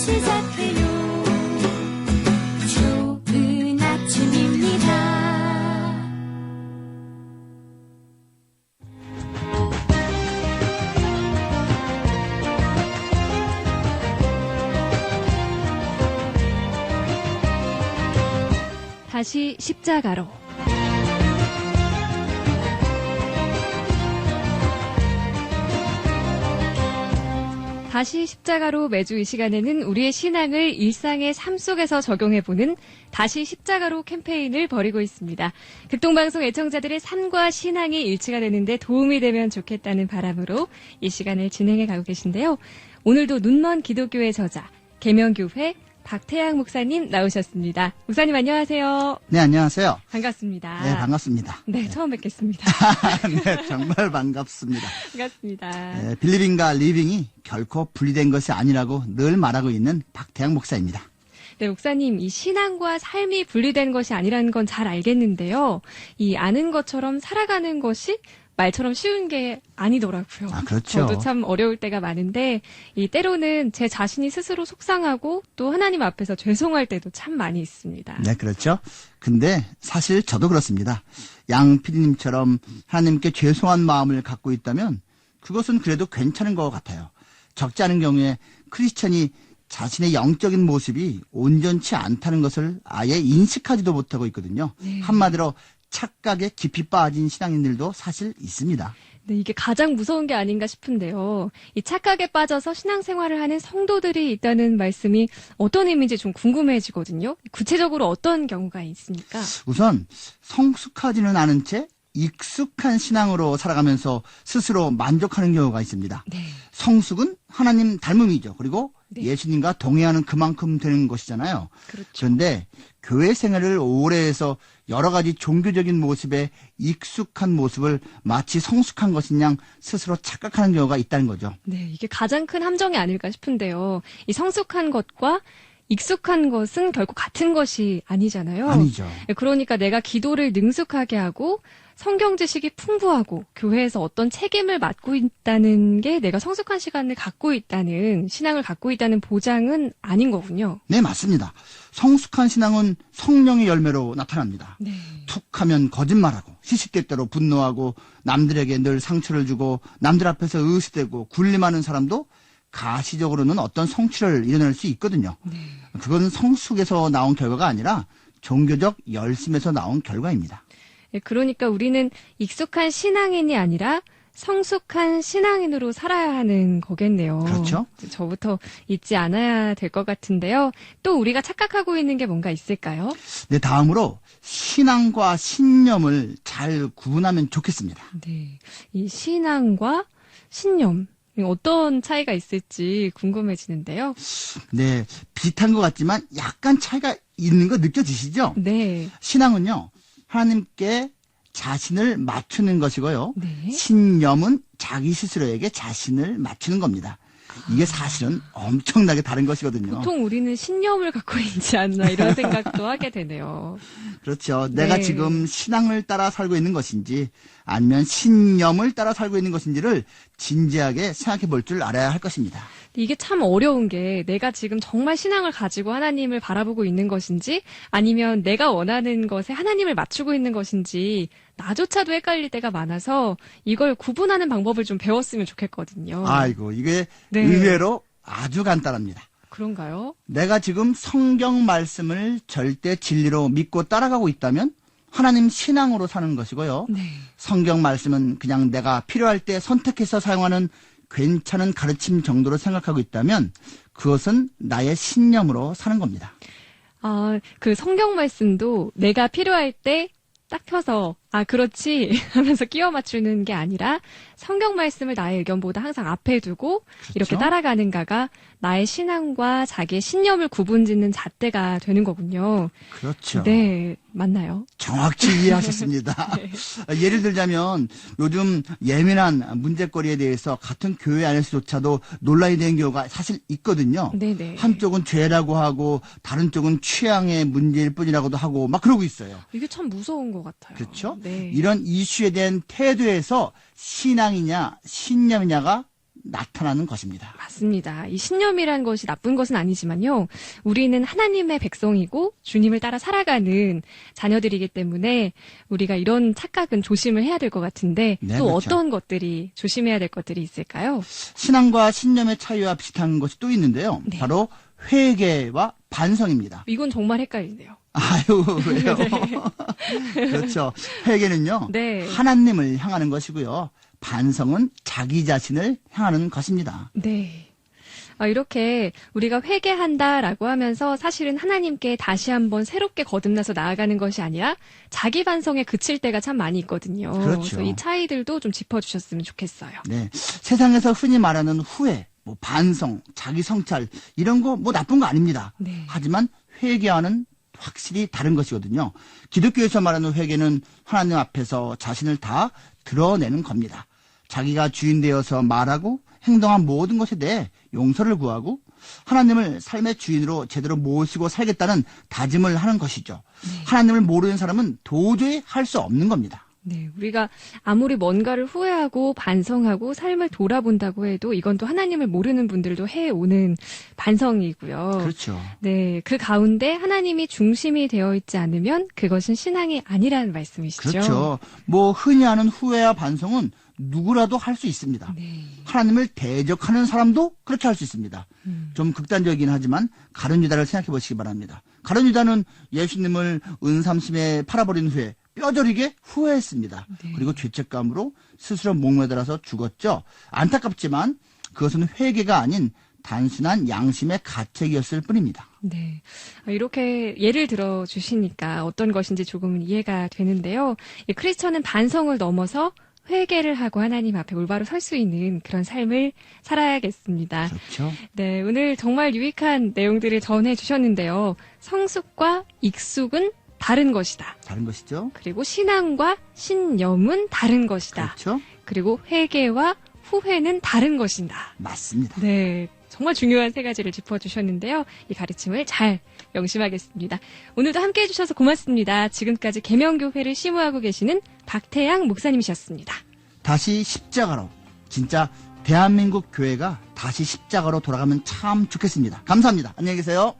시작해요. 좋은 아침입니다. 다시 십자가로. 다시 십자가로 매주 이 시간에는 우리의 신앙을 일상의 삶 속에서 적용해보는 다시 십자가로 캠페인을 벌이고 있습니다. 극동방송 애청자들의 삶과 신앙이 일치가 되는데 도움이 되면 좋겠다는 바람으로 이 시간을 진행해 가고 계신데요. 오늘도 눈먼 기독교의 저자, 계명교회 박태양 목사님 나오셨습니다. 목사님 안녕하세요. 네, 안녕하세요. 반갑습니다. 네, 반갑습니다. 네, 처음 뵙겠습니다. 네, 정말 반갑습니다. 반갑습니다. 네, 빌리빙과 리빙이 결코 분리된 것이 아니라고 늘 말하고 있는 박태양 목사입니다. 네, 목사님, 이 신앙과 삶이 분리된 것이 아니라는 건 잘 알겠는데요. 이 아는 것처럼 살아가는 것이 말처럼 쉬운 게 아니더라고요. 아, 그렇죠. 저도 참 어려울 때가 많은데, 이 때로는 제 자신이 스스로 속상하고 또 하나님 앞에서 죄송할 때도 참 많이 있습니다. 네, 그렇죠. 근데 사실 저도 그렇습니다. 양 PD님처럼 하나님께 죄송한 마음을 갖고 있다면 그것은 그래도 괜찮은 것 같아요. 적지 않은 경우에 크리스천이 자신의 영적인 모습이 온전치 않다는 것을 아예 인식하지도 못하고 있거든요. 네. 한마디로 착각에 깊이 빠진 신앙인들도 사실 있습니다. 네, 이게 가장 무서운 게 아닌가 싶은데요. 이 착각에 빠져서 신앙생활을 하는 성도들이 있다는 말씀이 어떤 의미인지 좀 궁금해지거든요. 구체적으로 어떤 경우가 있습니까? 우선 성숙하지는 않은 채 익숙한 신앙으로 살아가면서 스스로 만족하는 경우가 있습니다. 네. 성숙은 하나님 닮음이죠. 그리고 네. 예수님과 동행하는 그만큼 되는 것이잖아요. 그렇죠. 그런데 교회 생활을 오래 해서 여러 가지 종교적인 모습에 익숙한 모습을 마치 성숙한 것인 양 스스로 착각하는 경우가 있다는 거죠. 네, 이게 가장 큰 함정이 아닐까 싶은데요. 이 성숙한 것과 익숙한 것은 결코 같은 것이 아니잖아요. 아니죠. 그러니까 내가 기도를 능숙하게 하고 성경 지식이 풍부하고 교회에서 어떤 책임을 맡고 있다는 게 내가 성숙한 시간을 갖고 있다는, 신앙을 갖고 있다는 보장은 아닌 거군요. 네, 맞습니다. 성숙한 신앙은 성령의 열매로 나타납니다. 네. 툭 하면 거짓말하고 시시때때로 분노하고 남들에게 늘 상처를 주고 남들 앞에서 의시되고 군림하는 사람도 가시적으로는 어떤 성취를 이뤄낼 수 있거든요. 네. 그건 성숙에서 나온 결과가 아니라 종교적 열심에서 나온 결과입니다. 그러니까 우리는 익숙한 신앙인이 아니라 성숙한 신앙인으로 살아야 하는 거겠네요. 그렇죠. 저부터 잊지 않아야 될 것 같은데요. 또 우리가 착각하고 있는 게 뭔가 있을까요? 네, 다음으로 신앙과 신념을 잘 구분하면 좋겠습니다. 네, 이 신앙과 신념, 어떤 차이가 있을지 궁금해지는데요. 네, 비슷한 것 같지만 약간 차이가 있는 거 느껴지시죠? 네. 신앙은요, 하나님께 자신을 맞추는 것이고요. 네. 신념은 자기 스스로에게 자신을 맞추는 겁니다. 이게 사실은 엄청나게 다른 것이거든요. 보통 우리는 신념을 갖고 있지 않나 이런 생각도 하게 되네요. 그렇죠. 내가 네. 지금 신앙을 따라 살고 있는 것인지 아니면 신념을 따라 살고 있는 것인지를 진지하게 생각해 볼 줄 알아야 할 것입니다. 이게 참 어려운 게 내가 지금 정말 신앙을 가지고 하나님을 바라보고 있는 것인지 아니면 내가 원하는 것에 하나님을 맞추고 있는 것인지 나조차도 헷갈릴 때가 많아서 이걸 구분하는 방법을 좀 배웠으면 좋겠거든요. 아이고, 이게 네. 의외로 아주 간단합니다. 그런가요? 내가 지금 성경 말씀을 절대 진리로 믿고 따라가고 있다면 하나님 신앙으로 사는 것이고요. 네. 성경 말씀은 그냥 내가 필요할 때 선택해서 사용하는 괜찮은 가르침 정도로 생각하고 있다면 그것은 나의 신념으로 사는 겁니다. 아, 그 성경 말씀도 내가 필요할 때 딱 펴서 아 그렇지 하면서 끼워 맞추는 게 아니라 성경 말씀을 나의 의견보다 항상 앞에 두고 그렇죠? 이렇게 따라가는가가 나의 신앙과 자기의 신념을 구분짓는 잣대가 되는 거군요. 그렇죠. 네, 맞나요? 정확히 이해하셨습니다. 네. 예를 들자면 요즘 예민한 문제거리에 대해서 같은 교회 안에서조차도 논란이 되는 경우가 사실 있거든요. 네네. 한쪽은 죄라고 하고 다른 쪽은 취향의 문제일 뿐이라고도 하고 막 그러고 있어요. 이게 참 무서운 것 같아요. 그렇죠? 네. 이런 이슈에 대한 태도에서 신앙이냐 신념이냐가 나타나는 것입니다. 맞습니다. 맞습니다. 이 신념이란 것이 나쁜 것은 아니지만요. 우리는 하나님의 백성이고 주님을 따라 살아가는 자녀들이기 때문에 우리가 이런 착각은 조심을 해야 될 것 같은데 네, 또 그렇죠. 어떤 것들이 조심해야 될 것들이 있을까요? 신앙과 신념의 차이와 비슷한 것이 또 있는데요. 네. 바로 회개와 반성입니다. 이건 정말 헷갈리네요. 아유, 왜요? 그렇죠. 회개는요. 네. 하나님을 향하는 것이고요. 반성은 자기 자신을 향하는 것입니다. 네. 이렇게 우리가 회개한다라고 하면서 사실은 하나님께 다시 한번 새롭게 거듭나서 나아가는 것이 아니라 자기 반성에 그칠 때가 참 많이 있거든요. 그렇죠. 그래서 이 차이들도 좀 짚어주셨으면 좋겠어요. 네. 세상에서 흔히 말하는 후회, 반성, 자기 성찰, 이런 거 나쁜 거 아닙니다. 네. 하지만 회개와는 확실히 다른 것이거든요. 기독교에서 말하는 회개는 하나님 앞에서 자신을 다 드러내는 겁니다. 자기가 주인 되어서 말하고 행동한 모든 것에 대해 용서를 구하고 하나님을 삶의 주인으로 제대로 모시고 살겠다는 다짐을 하는 것이죠. 하나님을 모르는 사람은 도저히 할 수 없는 겁니다. 네, 우리가 아무리 뭔가를 후회하고 반성하고 삶을 돌아본다고 해도 이건 또 하나님을 모르는 분들도 해오는 반성이고요. 그렇죠. 네, 그 가운데 하나님이 중심이 되어 있지 않으면 그것은 신앙이 아니라는 말씀이시죠. 그렇죠. 흔히 하는 후회와 반성은 누구라도 할 수 있습니다. 네. 하나님을 대적하는 사람도 그렇게 할 수 있습니다. 좀 극단적이긴 하지만 가룟 유다를 생각해 보시기 바랍니다. 가룟 유다는 예수님을 은삼심에 팔아버린 후에 뼈저리게 후회했습니다. 네. 그리고 죄책감으로 스스로 목매달아서 죽었죠. 안타깝지만 그것은 회개가 아닌 단순한 양심의 가책이었을 뿐입니다. 네. 이렇게 예를 들어 주시니까 어떤 것인지 조금은 이해가 되는데요. 이 크리스천은 반성을 넘어서 회개를 하고 하나님 앞에 올바로 설 수 있는 그런 삶을 살아야겠습니다. 그렇죠. 네, 오늘 정말 유익한 내용들을 전해 주셨는데요. 성숙과 익숙은 다른 것이다. 다른 것이죠. 그리고 신앙과 신념은 다른 것이다. 그렇죠. 그리고 회개와 후회는 다른 것이다. 맞습니다. 네, 정말 중요한 세 가지를 짚어주셨는데요. 이 가르침을 잘 명심하겠습니다. 오늘도 함께해 주셔서 고맙습니다. 지금까지 계명교회를 심우하고 계시는 박태양 목사님이셨습니다. 다시 십자가로, 진짜 대한민국 교회가 다시 십자가로 돌아가면 참 좋겠습니다. 감사합니다. 안녕히 계세요.